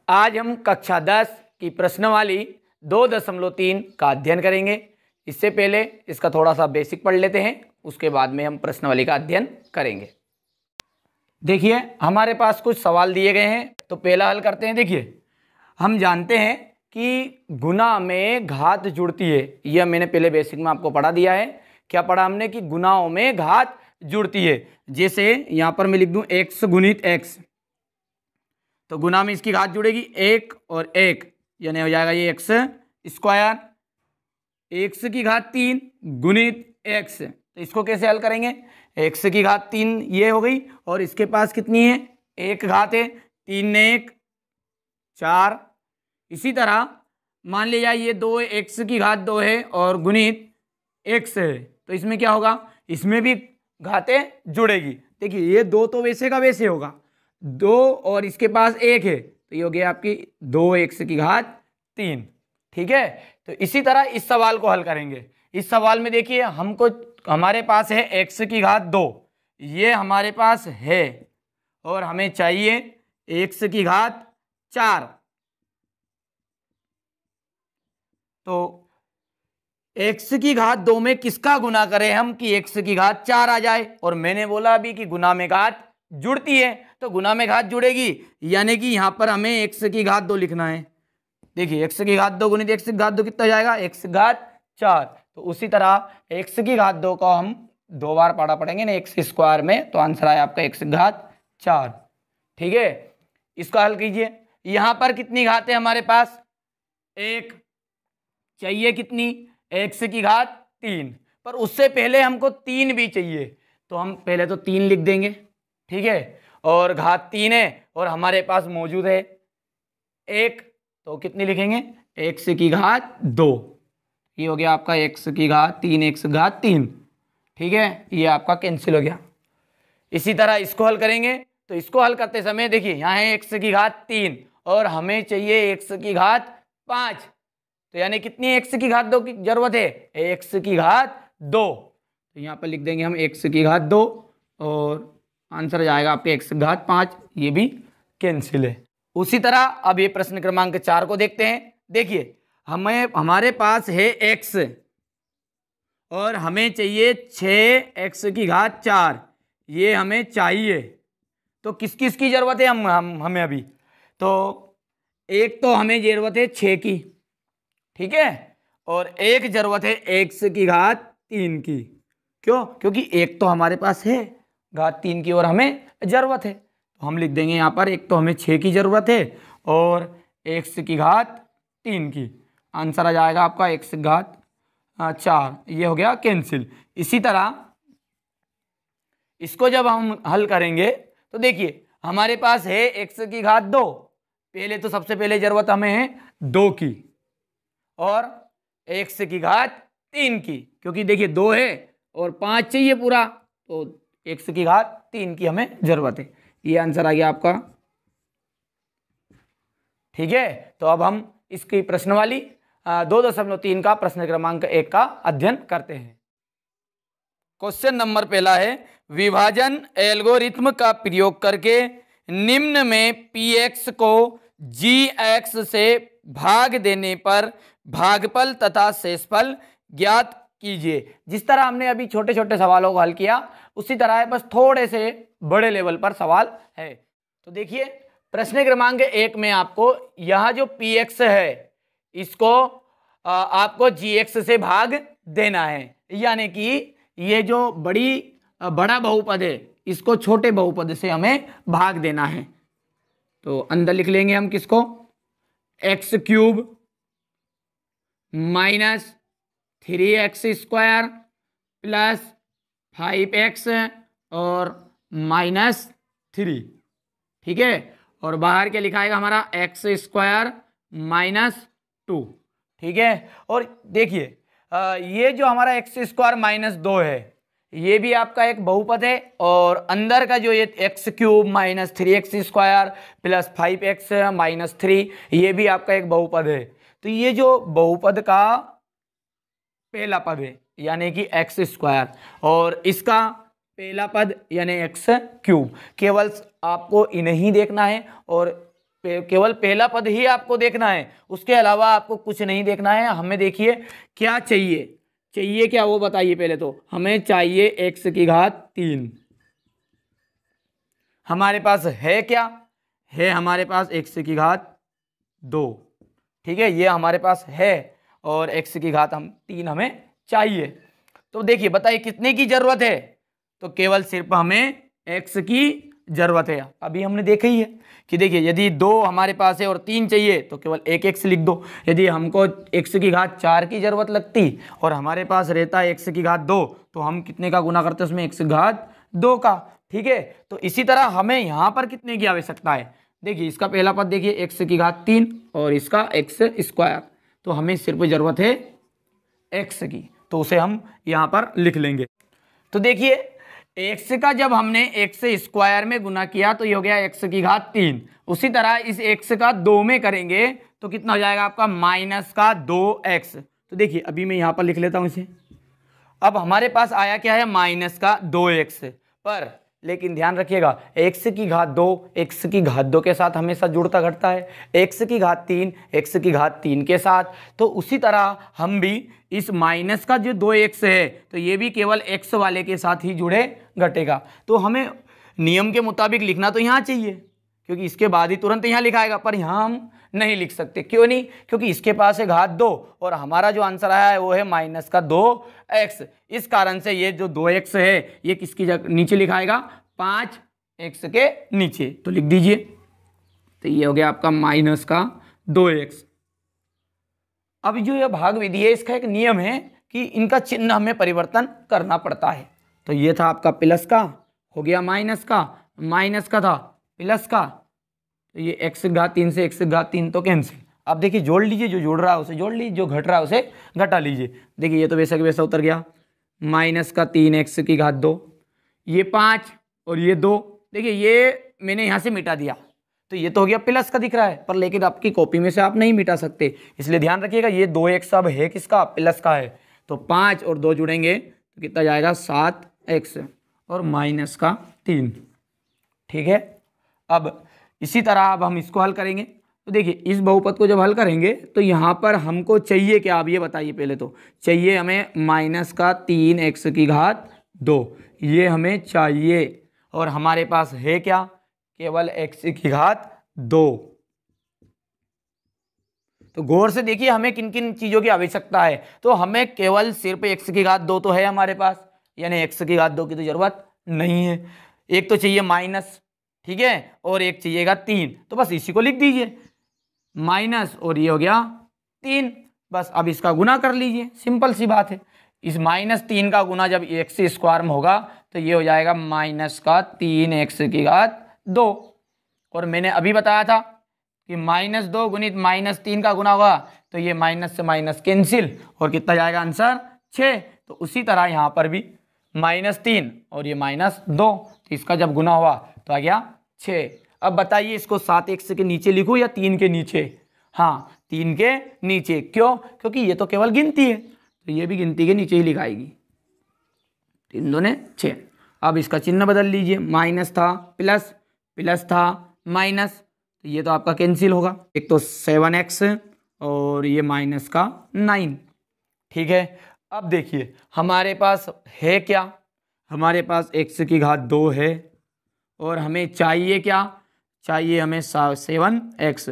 आज हम कक्षा 10 की प्रश्नावली 2.3 का अध्ययन करेंगे। इससे पहले इसका थोड़ा सा बेसिक पढ़ लेते हैं, उसके बाद में हम प्रश्नावली का अध्ययन करेंगे। देखिए हमारे पास कुछ सवाल दिए गए हैं, तो पहला हल करते हैं। देखिए हम जानते हैं कि गुना में घात जुड़ती है, यह मैंने पहले बेसिक में आपको पढ़ा दिया है। क्या पढ़ा हमने कि गुनाओं में घात जुड़ती है। जैसे यहाँ पर मैं लिख दूं x गुणित x, तो गुना में इसकी घात जुड़ेगी 1 और 1, यानी हो जाएगा ये x स्क्वायर, x की घात 3 गुणित x। तो इसको कैसे हल करेंगे, x की घात 3 ये हो गई, और इसके पास कितनी है, एक घात है, 3 ने 1 4। इसी तरह मान लिया ये 2 x की घात 2 है और गुणित x है, तो इसमें क्या होगा, इसमें भी घातें जुड़ेगी। देखिए ये 2 तो वैसे का वैसे होगा, 2 और इसके पास 1 है, तो ये हो गया आपकी 2x की घात 3। ठीक है, तो इसी तरह इस सवाल को हल करेंगे। इस सवाल में देखिए हमारे पास है x की घात 2, ये हमारे पास है, और हमें चाहिए x की घात 4। तो x की घात 2 में किसका गुना करें हम कि x की घात 4 आ जाए। और मैंने बोला अभी कि गुना में घात जुड़ती है, तो गुना में घात जुड़ेगी, यानी कि यहां पर हमें x की घात 2 लिखना है। देखिए x की घात 2 गुणित x की घात 2 कितना जाएगा, x की घात 4। तो उसी तरह x की घात 2 को हम 2 बार पढ़ा पड़ेंगे ना x स्क्वायर में, तो आंसर आया आपका x की घात 4। ठीक है, इसका हल कीजिए। यहां पर कितनी घात है हमारे पास, 1 चाहिए, कितनी, x की घात 3, पर उससे पहले हमको 3 भी चाहिए, तो हम पहले तो 3 लिख देंगे। ठीक है, और घात 3 है और हमारे पास मौजूद है 1, तो कितनी लिखेंगे, x की घात 2। ये हो गया आपका x की घात 3, x की घात 3। ठीक है, ये आपका कैंसिल हो गया। इसी तरह इसको हल करेंगे, तो इसको हल करते समय देखिए यहाँ है x की घात 3 और हमें चाहिए x की घात 5, तो यानी कितनी x की घात 2 की जरूरत है, x की घात 2। तो यहाँ पर लिख देंगे हम x की घात 2 और आंसर जाएगा आपके x की घात 5, ये भी कैंसिल है। उसी तरह अब ये प्रश्न क्रमांक 4 को देखते हैं। देखिए हमारे पास है x और हमें चाहिए 6x की घात 4, ये हमें चाहिए। तो किस किस की जरूरत है हमें अभी, तो एक तो हमें जरूरत है 6 की, ठीक है, और एक जरूरत है x की घात 3 की। क्यों, क्योंकि एक तो हमारे पास है घात 3 की और हमें जरूरत है, तो हम लिख देंगे यहाँ पर एक तो हमें 6 की जरूरत है और x की घात 3 की। आंसर आ जाएगा आपका x की घात 4, ये हो गया कैंसिल। इसी तरह इसको जब हम हल करेंगे तो देखिए हमारे पास है x की घात 2, पहले तो सबसे पहले जरूरत हमें है 2 की और x की घात 3 की, क्योंकि देखिए 2 है और 5 चाहिए पूरा, तो x की घात 3 की हमें जरूरत है। ये आंसर आ गया आपका। ठीक है, तो अब हम इसकी प्रश्नावली 2.3 का प्रश्न क्रमांक 1 का अध्ययन करते हैं। क्वेश्चन नंबर पहला है, विभाजन एल्गोरिथ्म का प्रयोग करके निम्न में px को gx से भाग देने पर भागफल तथा शेषफल ज्ञात कीजिए। जिस तरह हमने अभी छोटे छोटे सवालों को हल किया उसी तरह है, बस थोड़े से बड़े लेवल पर सवाल है। तो देखिए प्रश्न क्रमांक 1 में आपको यह जो px है इसको आपको gx से भाग देना है, यानी कि ये जो बड़ा बहुपद है इसको छोटे बहुपद से हमें भाग देना है। तो अंदर लिख लेंगे हम किसको, x³ minus 3x square plus 5x और -3। ठीक है, और बाहर क्या लिखाएगा हमारा x स्क्वायर -2। ठीक है, और देखिए ये जो हमारा x स्क्वायर -2 है ये भी आपका एक बहुपद है, और अंदर का जो ये x³ minus 3x square plus 5x -3 ये भी आपका एक बहुपद है। तो ये जो बहुपद का पहला पद है यानी कि x स्क्वायर और इसका पहला पद यानी x³, केवल आपको इन्हें ही देखना है और केवल पहला पद ही आपको देखना है, उसके अलावा आपको कुछ नहीं देखना है। हमें देखिए क्या चाहिए, चाहिए क्या वो बताइए। पहले तो हमें चाहिए एक्स की घात 3। हमारे पास है क्या, है हमारे पास एक्स की घात 2। ठीक है, ये हमारे पास है और एक्स की घात 3 हमें चाहिए। तो देखिए बताइए कितने की जरूरत है, तो केवल सिर्फ हमें एक्स की जरूरत है। अभी हमने देखा ही है कि देखिए यदि 2 हमारे पास है और 3 चाहिए तो केवल एक एक्स लिख दो। यदि हमको एक्स की घात 4 की जरूरत लगती और हमारे पास रहता है एक्स की घात 2, तो हम कितने का गुना करते हैं उसमें, एक्स की घात 2 का। ठीक है, तो इसी तरह हमें यहाँ पर कितने की आवश्यकता है, देखिए इसका पहला पद देखिए एक्स की घात 3 और इसका एक्स स्क्वायर, तो हमें सिर्फ जरूरत है एक्स की, तो उसे हम यहाँ पर लिख लेंगे। तो देखिए एक्स का जब हमने एक्स स्क्वायर में गुना किया तो ये हो गया एक्स की घात 3। उसी तरह इस एक्स का 2 में करेंगे तो कितना हो जाएगा आपका, माइनस का 2x। तो देखिए अभी मैं यहाँ पर लिख लेता हूँ इसे। अब हमारे पास आया क्या है, माइनस का 2x पर, लेकिन ध्यान रखिएगा एक्स की घात 2 एक्स की घात 2 के साथ हमेशा जुड़ता घटता है, एक्स की घात 3 एक्स की घात 3 के साथ। तो उसी तरह हम भी इस माइनस का जो 2x है तो ये भी केवल x वाले के साथ ही जुड़े घटेगा। तो हमें नियम के मुताबिक लिखना तो यहाँ चाहिए, क्योंकि इसके बाद ही तुरंत यहाँ लिखाएगा, पर यहाँ हम नहीं लिख सकते। क्यों नहीं, क्योंकि इसके पास है घात 2 और हमारा जो आंसर आया है वो है माइनस का 2x। इस कारण से ये जो 2x है ये किसकी जगह नीचे लिखाएगा, 5x के नीचे, तो लिख दीजिए। तो ये हो गया आपका माइनस का 2x। अब जो यह भाग विधि है इसका एक नियम है कि इनका चिन्ह हमें परिवर्तन करना पड़ता है। तो ये था आपका प्लस का, हो गया माइनस का, माइनस का था प्लस का, तो ये एक्स घात 3 से एक्स घात 3 तो कैंसिल। अब देखिए जोड़ लीजिए, जो जोड़ रहा है उसे जोड़ लीजिए, जो घट रहा है उसे घटा लीजिए। देखिए ये तो वैसा का वैसा उतर गया, माइनस का 3 एक्स की घात 2, ये 5 और ये 2। देखिए ये मैंने यहाँ से मिटा दिया तो ये तो हो गया प्लस का दिख रहा है, पर लेकिन आपकी कॉपी में से आप नहीं मिटा सकते, इसलिए ध्यान रखिएगा ये 2x अब है किसका, प्लस का है। तो 5 और 2 जुड़ेंगे तो कितना जाएगा, 7x और माइनस का 3। ठीक है, अब इसी तरह अब हम इसको हल करेंगे। तो देखिए इस बहुपद को जब हल करेंगे तो यहाँ पर हमको चाहिए क्या, आप ये बताइए। पहले तो चाहिए हमें माइनस का 3x की घात 2, ये हमें चाहिए, और हमारे पास है क्या, केवल x की घात 2। तो गौर से देखिए हमें किन किन चीज़ों की आवश्यकता है। तो हमें केवल सिर्फ x की घात 2 तो है हमारे पास, यानी x की घात 2 की तो जरूरत नहीं है। एक तो चाहिए माइनस, ठीक है, और एक चाहिएगा 3, तो बस इसी को लिख दीजिए, माइनस और ये हो गया 3। बस अब इसका गुना कर लीजिए, सिंपल सी बात है। इस -3 का गुना जब एक्स स्क्वायर में होगा तो ये हो जाएगा माइनस का 3x की घात 2। और मैंने अभी बताया था कि -2 गुणित -3 का गुना हुआ तो ये माइनस से माइनस कैंसिल और कितना जाएगा आंसर, 6। तो उसी तरह यहाँ पर भी -3 और ये -2, तो इसका जब गुना हुआ तो आ गया 6। अब बताइए इसको 7x के नीचे लिखूं या 3 के नीचे, हाँ 3 के नीचे। क्यों, क्योंकि ये तो केवल गिनती है, तो ये भी गिनती के नीचे ही लिखाएगी। 3 दूने 6। अब इसका चिन्ह बदल लीजिए, माइनस था प्लस, प्लस था माइनस, तो ये तो आपका कैंसिल होगा। एक तो 7x और ये माइनस का 9। ठीक है, अब देखिए हमारे पास है क्या, हमारे पास x की घात 2 है और हमें चाहिए क्या, चाहिए हमें 7x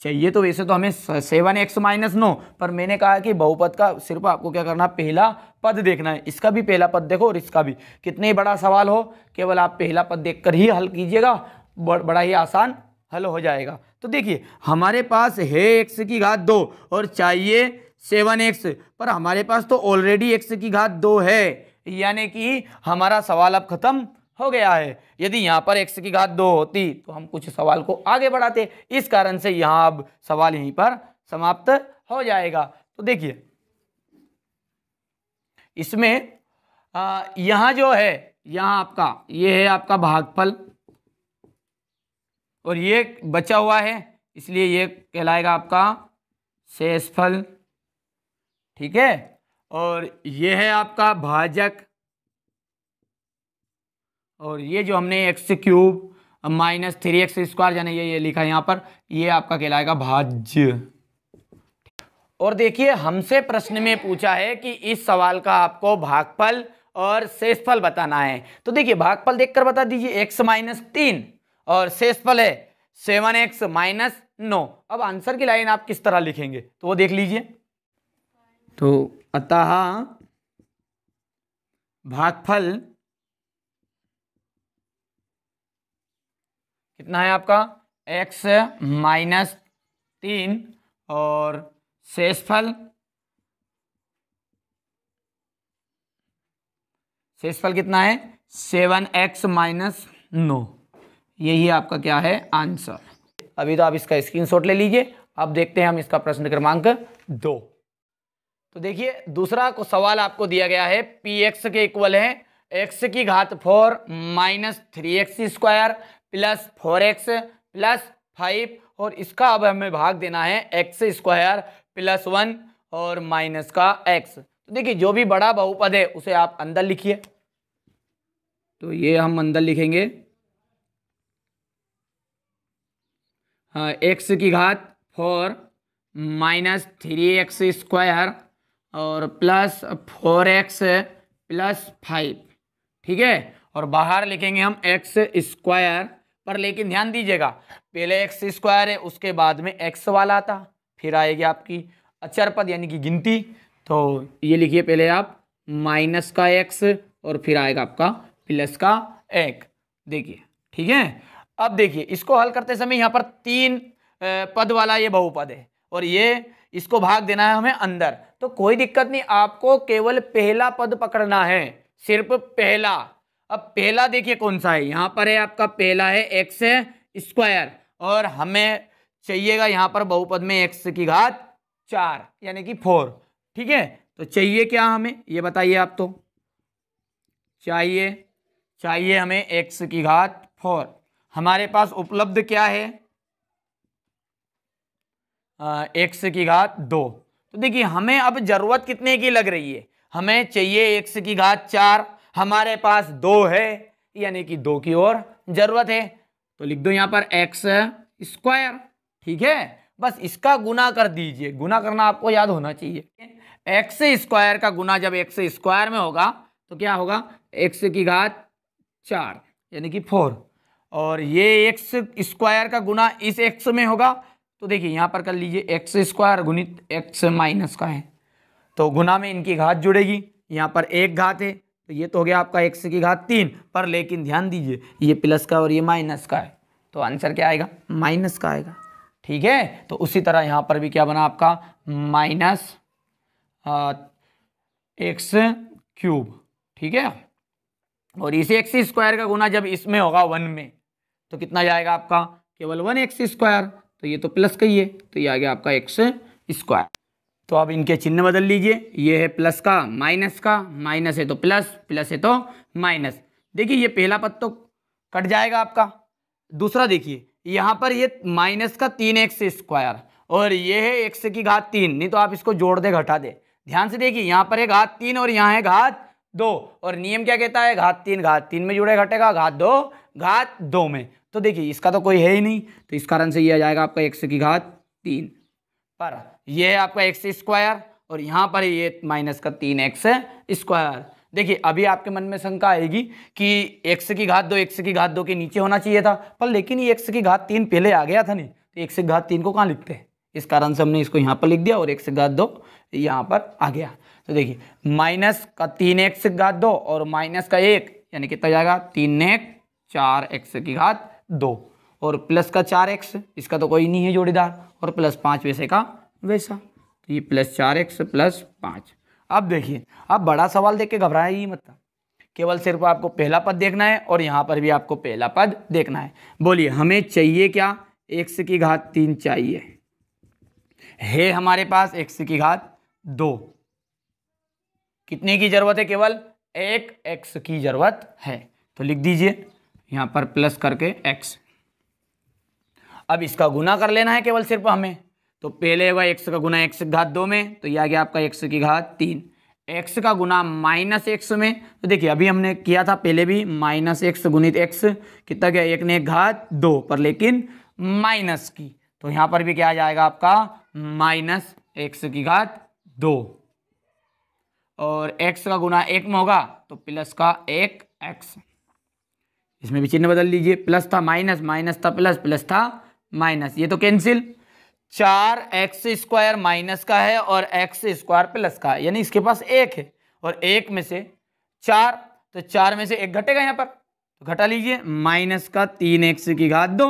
चाहिए। तो वैसे तो हमें 7x माइनस 9, पर मैंने कहा कि बहुपद का सिर्फ आपको क्या करना, पहला पद देखना है। इसका भी पहला पद देखो और इसका भी, कितने बड़ा सवाल हो केवल आप पहला पद देखकर ही हल कीजिएगा, बड़ा ही आसान हल हो जाएगा। तो देखिए हमारे पास है x की घात 2 और चाहिए 7x, पर हमारे पास तो ऑलरेडी x की घात 2 है, यानी कि हमारा सवाल अब खत्म हो गया है। यदि यहाँ पर x की घात 2 होती तो हम कुछ सवाल को आगे बढ़ाते, इस कारण से यहाँ अब सवाल यहीं पर समाप्त हो जाएगा। तो देखिए इसमें यहाँ जो है, यहाँ आपका ये है आपका भागफल और ये बचा हुआ है, इसलिए ये कहलाएगा आपका शेषफल। ठीक है, और ये है आपका भाजक, और ये जो हमने x³ माइनस 3x², यानी ये लिखा है यहाँ पर, ये आपका कहलाएगा भाज्य। और देखिए हमसे प्रश्न में पूछा है कि इस सवाल का आपको भागफल और शेषफल बताना है। तो देखिए भागफल देखकर बता दीजिए, x माइनस 3 और शेषफल है 7x माइनस 9। अब आंसर की लाइन आप किस तरह लिखेंगे तो वो देख लीजिए। तो अतः भागफल कितना है आपका, x माइनस 3 और शेषफल कितना है 7x माइनस 9। यही आपका क्या है आंसर। अभी तो आप इसका स्क्रीनशॉट ले लीजिए। अब देखते हैं हम इसका प्रश्न क्रमांक 2। तो देखिए दूसरा को सवाल आपको दिया गया है, px के इक्वल है x की घात 4 minus 3x² plus 4x plus 5, और इसका अब हमें भाग देना है x² प्लस 1 और माइनस का x। तो देखिए जो भी बड़ा बहुपद है उसे आप अंदर लिखिए। तो ये हम अंदर लिखेंगे, हाँ, x की घात 4 माइनस 3x² और प्लस 4x प्लस 5, ठीक है। और बाहर लिखेंगे हम x² पर, लेकिन ध्यान दीजिएगा पहले x² है उसके बाद में x वाला था, फिर आएगी आपकी अचर पद यानी कि गिनती। तो ये लिखिए पहले आप माइनस का x और फिर आएगा आपका प्लस का 1, देखिए ठीक है। अब देखिए इसको हल करते समय यहाँ पर 3 पद वाला ये बहुपद है और ये इसको भाग देना है हमें अंदर, तो कोई दिक्कत नहीं, आपको केवल पहला पद पकड़ना है, सिर्फ पहला। अब पहला देखिए कौन सा है, यहाँ पर है आपका पहला है x² और हमें चाहिएगा यहाँ पर बहुपद में x की घात 4 यानी कि 4, ठीक है। तो चाहिए क्या हमें ये बताइए आप। तो चाहिए हमें x की घात 4। हमारे पास उपलब्ध क्या है, x की घात 2। तो देखिए हमें अब जरूरत कितने की लग रही है, हमें चाहिए x की घात 4, हमारे पास 2 है यानी कि 2 की और जरूरत है। तो लिख दो यहाँ पर x², ठीक है। बस इसका गुना कर दीजिए, गुना करना आपको याद होना चाहिए। x² का गुना जब x² में होगा तो क्या होगा, x की घात 4 यानी कि 4, और ये x² का गुना इस x में होगा। तो देखिए यहाँ पर कर लीजिए x² गुणित x माइनस का है, तो गुना में इनकी घात जुड़ेगी, यहाँ पर एक घात है तो ये तो हो गया आपका x की घात 3 पर, लेकिन ध्यान दीजिए ये प्लस का और ये माइनस का है, तो आंसर क्या आएगा, माइनस का आएगा, ठीक है। तो उसी तरह यहाँ पर भी क्या बना आपका माइनस x³, ठीक है। और इसे x² का गुना जब इसमें होगा 1 में तो कितना जाएगा आपका, केवल 1x², तो ये तो प्लस का ही है तो ये आ गया आपका x²। तो अब इनके चिन्ह बदल लीजिए, ये है प्लस का, माइनस है तो प्लस, प्लस है तो माइनस। देखिए ये पहला पद तो कट जाएगा आपका। दूसरा देखिए यहाँ पर ये माइनस का 3x² और ये है x की घात 3, नहीं तो आप इसको जोड़ दे घटा दे। ध्यान से देखिए यहाँ पर है घात 3 और यहाँ है घात 2, और नियम क्या कहता है, घात 3 में जुड़े घटेगा, घात 2 में। तो देखिए इसका तो कोई है ही नहीं, तो इस कारण से ये आ जाएगा आपका x की घात 3 पर, ये है आपका x² और यहाँ पर ये माइनस का 3x²। देखिए अभी आपके मन में शंका आएगी कि x की घात 2 के नीचे होना चाहिए था, पर लेकिन ये x की घात 3 पहले आ गया था नहीं, तो x की घात 3 को कहाँ लिखते हैं, इस कारण से हमने इसको यहाँ पर लिख दिया और x की घात 2 यहाँ पर आ गया। तो देखिए माइनस का 3x की घात 2 और माइनस का 1 यानी कितना जाएगा 3x 4x की घात 2 और प्लस का 4x, इसका तो कोई नहीं है जोड़ीदार, और प्लस 5 वैसे का वैसा, तो ये प्लस 4x प्लस 5। अब देखिए अब बड़ा सवाल देख के घबराए ही मत, केवल सिर्फ आपको पहला पद देखना है और यहाँ पर भी आपको पहला पद देखना है। बोलिए हमें चाहिए क्या, x की घात 3 चाहिए, है हमारे पास x की घात 2, कितने की जरूरत है, केवल 1 x की जरूरत है, तो लिख दीजिए यहाँ पर प्लस करके x। अब इसका गुना कर लेना है केवल सिर्फ हमें, तो पहले होगा x का गुना x की घात 2 में, तो यह आ गया आपका x की घात 3, एक्स का गुना माइनस एक्स में, तो देखिए अभी हमने किया था पहले भी, माइनस एक्स गुणित एक्स कितना गया, एक ने एक घात 2 पर लेकिन माइनस की, तो यहाँ पर भी क्या आ जाएगा आपका माइनस एक्स की घात 2, और एक्स का गुना एक में होगा तो प्लस का एक एक्स, इसमें भी चिन्ह बदल लीजिए, प्लस था माइनस, माइनस था प्लस, प्लस था माइनस, ये तो कैंसिल, 4x² माइनस का है और x² प्लस का है, यानी इसके पास एक है और एक में से 4, तो 4 में से एक घटेगा यहाँ पर, तो घटा लीजिए, माइनस का 3x की घात 2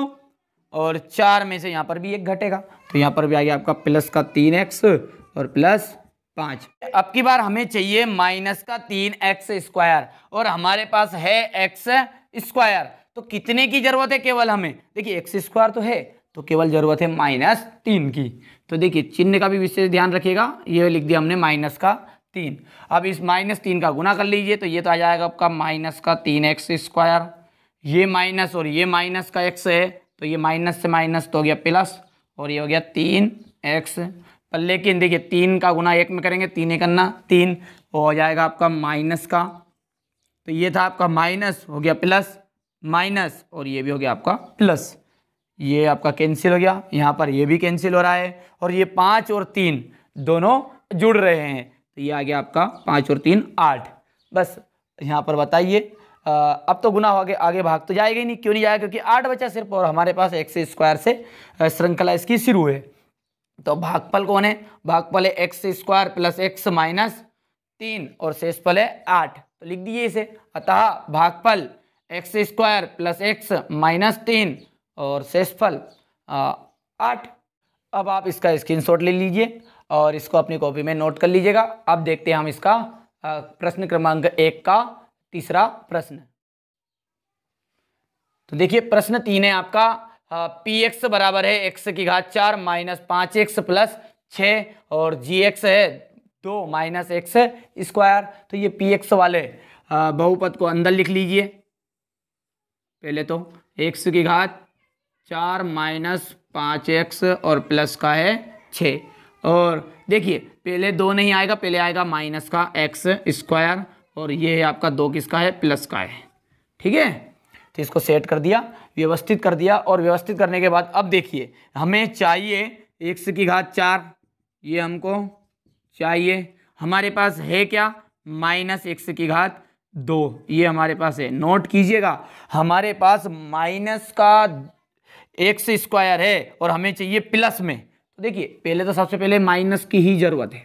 और 4 में से यहाँ पर भी एक घटेगा, तो यहाँ पर भी आ गया आपका प्लस का 3x और प्लस 5। अब की बार हमें चाहिए माइनस का 3x² और हमारे पास है x², तो कितने की जरूरत है केवल हमें, देखिए x² तो है, तो केवल जरूरत है -3 की, तो देखिए चिन्ह का भी विशेष ध्यान रखिएगा, ये लिख दिया हमने -3। अब इस -3 का गुना कर लीजिए, तो ये तो आ जाएगा आपका माइनस का 3x², ये माइनस और ये माइनस का x है, तो ये माइनस से माइनस तो हो गया प्लस, और ये हो गया 3x, पर लेकिन देखिए 3 का गुना 1 में करेंगे, 3 1 करना 3, वो हो जाएगा आपका माइनस का, तो ये था आपका माइनस, हो गया प्लस माइनस, और ये भी हो गया आपका प्लस, ये आपका कैंसिल हो गया, यहाँ पर ये भी कैंसिल हो रहा है, और ये 5 और 3 दोनों जुड़ रहे हैं, तो ये आ गया आपका 5 और 3 8। बस यहाँ पर बताइए, अब तो गुना हो गया, आगे भाग तो जाएगा ही नहीं, क्यों नहीं जाएगा, क्योंकि 8 बचा सिर्फ, और हमारे पास x² से श्रृंखला इसकी शुरू है, तो भागफल कौन है, भागफल है x² प्लस x माइनस 3 और शेषफल है 8, तो लिख दीजिए इसे, अतः भागफल x² प्लस x माइनस 3 और शेषफल 8। अब आप इसका स्क्रीनशॉट ले लीजिए और इसको अपनी कॉपी में नोट कर लीजिएगा। अब देखते हैं हम इसका प्रश्न क्रमांक 1 का तीसरा प्रश्न। तो देखिए प्रश्न 3 है आपका, px बराबर है x की घात 4 माइनस 5x प्लस 6 और gx है 2 माइनस x²। तो ये px वाले बहुपद को अंदर लिख लीजिए। पहले तो x की घात 4 माइनस 5x और प्लस का है 6, और देखिए पहले 2 नहीं आएगा, पहले आएगा माइनस का x², और ये है आपका 2 किसका है, प्लस का है। ठीक है, तो इसको सेट कर दिया, व्यवस्थित कर दिया, और व्यवस्थित करने के बाद अब देखिए हमें चाहिए x की घात 4, ये हमको चाहिए, हमारे पास है क्या, माइनस x की घात 2, ये हमारे पास है। नोट कीजिएगा, हमारे पास माइनस का x² है और हमें चाहिए प्लस में, तो देखिए पहले तो सबसे पहले माइनस की ही जरूरत है,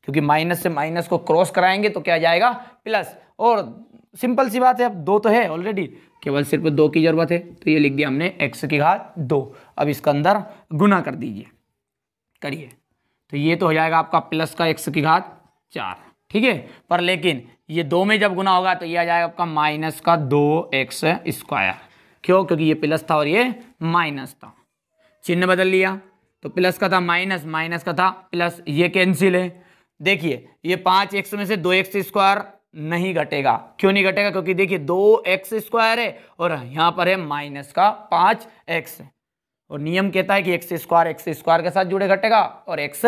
क्योंकि माइनस से माइनस को क्रॉस कराएंगे तो क्या जाएगा प्लस, और सिंपल सी बात है, अब 2 तो है ऑलरेडी, केवल सिर्फ 2 की जरूरत है, तो ये लिख दिया हमने x की घात 2। अब इसका अंदर गुना कर दीजिए, करिए, तो ये तो हो जाएगा आपका प्लस का x की घात 4। ठीक है, पर लेकिन ये 2 में जब गुना होगा तो ये आ जाएगा आपका माइनस का 2x²। क्यों, क्योंकि ये प्लस था और ये माइनस था, चिन्ह बदल लिया, तो प्लस का था माइनस, माइनस का था प्लस, ये कैंसिल है। देखिए ये 5x में से 2x² नहीं घटेगा, क्यों नहीं घटेगा, क्योंकि देखिए 2x² है और यहाँ पर है माइनस का 5x, और नियम कहता है कि x² के साथ जुड़े घटेगा और x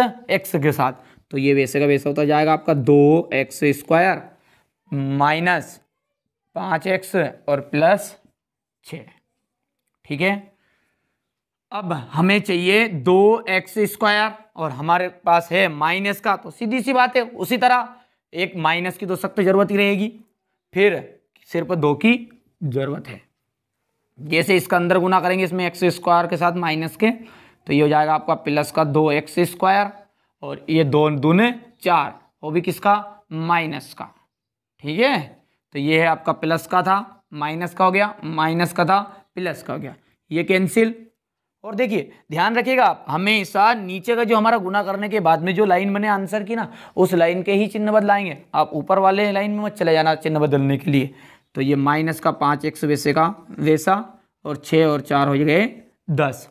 के साथ, तो ये वैसे का वैसा होता जाएगा आपका 2x² माइनस 5x और प्लस 6। ठीक है, अब हमें चाहिए 2x² और हमारे पास है माइनस का, तो सीधी सी बात है, उसी तरह एक माइनस की तो सख्त जरूरत ही रहेगी, फिर सिर्फ 2 की जरूरत है। जैसे इसका अंदर गुना करेंगे इसमें x² के साथ माइनस के, तो ये हो जाएगा आपका प्लस का 2x², और ये 2 दूने 4, वो भी किसका, माइनस का। ठीक है, तो ये है आपका प्लस का था माइनस का हो गया, माइनस का था प्लस का हो गया, ये कैंसिल। और देखिए ध्यान रखिएगा आप, हमेशा नीचे का जो हमारा गुना करने के बाद में जो लाइन बने आंसर की ना, उस लाइन के ही चिन्ह बदलाएंगे, आप ऊपर वाले लाइन में मत चले जाना चिन्ह बदलने के लिए। तो ये माइनस का 5x वैसे का वैसा, और 6 और 4 हो गए 10।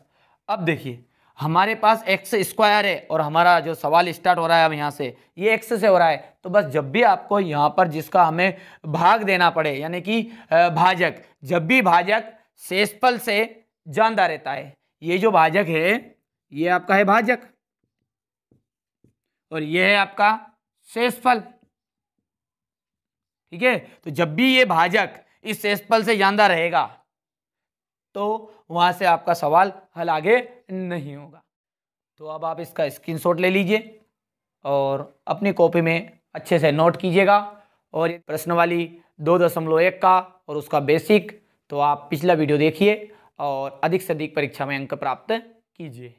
अब देखिए हमारे पास x² है और हमारा जो सवाल स्टार्ट हो रहा है अब यहाँ से, ये x से हो रहा है, तो बस जब भी आपको यहाँ पर जिसका हमें भाग देना पड़े, यानी कि भाजक, जब भी भाजक शेषफल से ज्यादा रहता है, ये जो भाजक है ये आपका है भाजक और ये है आपका शेषफल। ठीक है, तो जब भी ये भाजक इस शेषफल से ज्यादा रहेगा तो वहां से आपका सवाल हल आगे नहीं होगा। तो अब आप इसका स्क्रीनशॉट ले लीजिए और अपनी कॉपी में अच्छे से नोट कीजिएगा। और प्रश्न वाली 2.1 का और उसका बेसिक तो आप पिछला वीडियो देखिए और अधिक से अधिक परीक्षा में अंक प्राप्त कीजिए।